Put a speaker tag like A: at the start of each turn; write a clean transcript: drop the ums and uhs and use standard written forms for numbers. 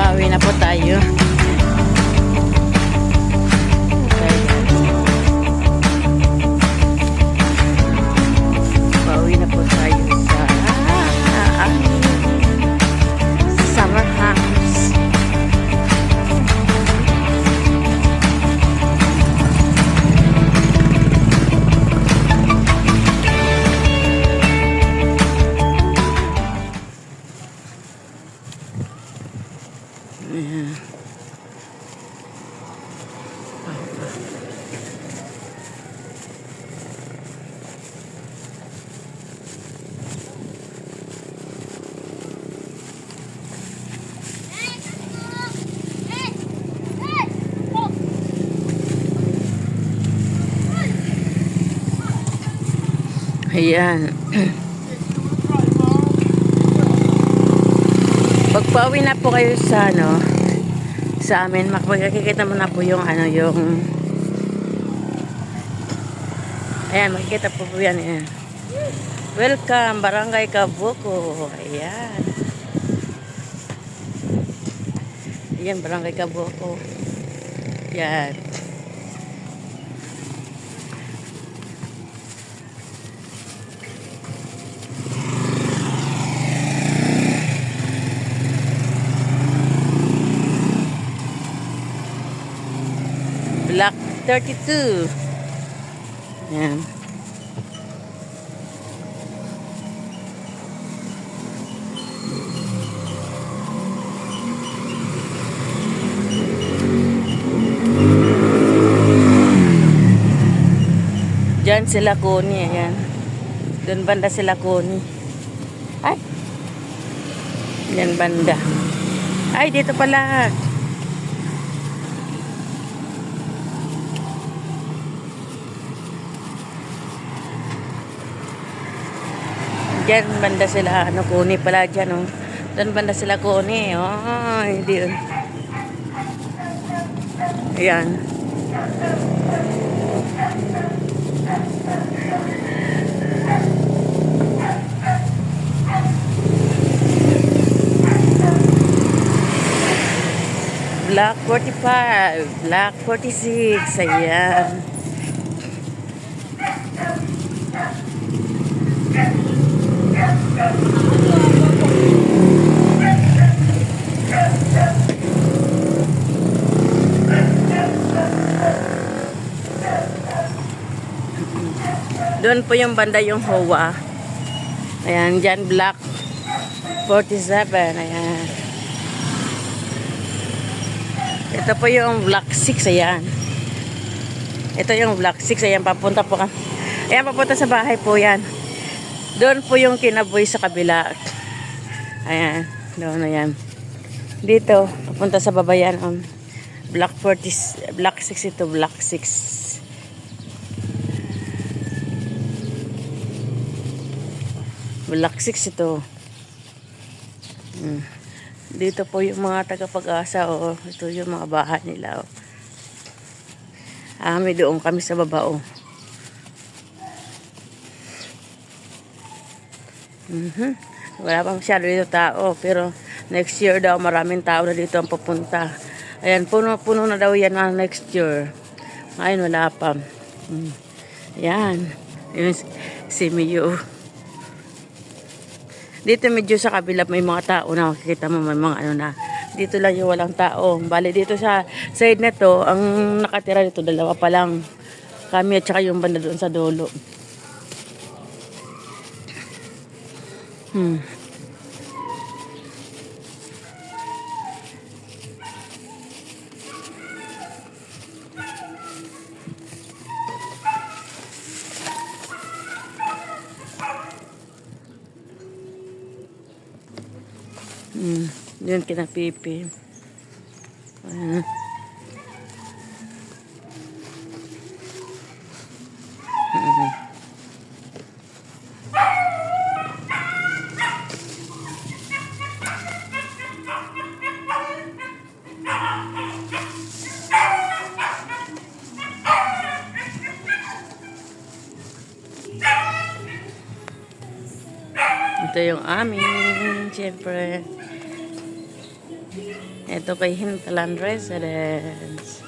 A: Pauwi na po tayo. Pauwi na po tayo sa summer house. Yeah. Ayan. Pagpauwi na po kayo sa sa amin, makikita mo na po yung yung ayan, makikita po yan. Ayan. Welcome, Barangay Kabuko. Ayan. Ayan, Barangay Kabuko. Ayan. Block 32. Ayan. Diyan sila Kuni. Ayan. Doon banda sila Kuni. Ay. Diyan banda. Ay, dito pala. Diyan banda sila Kuni pala dyan, oh. Doon banda sila Kuni. Oh, hindi yun. Ayan. Block 45, Block 46. Ayan. Doon po yung banda yung HOA. Ayan, dyan Block 47. Ayan. Ito po yung Block 6. Ayan. Ito yung Block 6. Ayan, papunta po ka. Ayan, papunta sa bahay po yan. Doon po yung kinaboy sa kabila. Ayan. Doon, ayan. Dito, papunta sa baba yan. Block 40, Block 6 ito, Block 6. Block 6 ito. Dito po yung mga taga-Pag-asa. Ito yung mga bahay nila. May doon kami sa baba. Wala pa masyado dito tao. Pero next year daw maraming tao na dito ang pupunta. Ayan, puno na daw yan next year. Ngayon wala pa. Ayan. Yung si Miyo. Dito medyo sa kabila may mga tao na makikita mo, may mga na. Dito lang yung walang tao. Bali dito sa side na to, ang nakatira dito dalawa pa lang. Kami at saka yung banda doon sa dulo. Yun kina Pipi. Ayan. Ito yung amin, siyempre. Ito kay Hintalan Residence.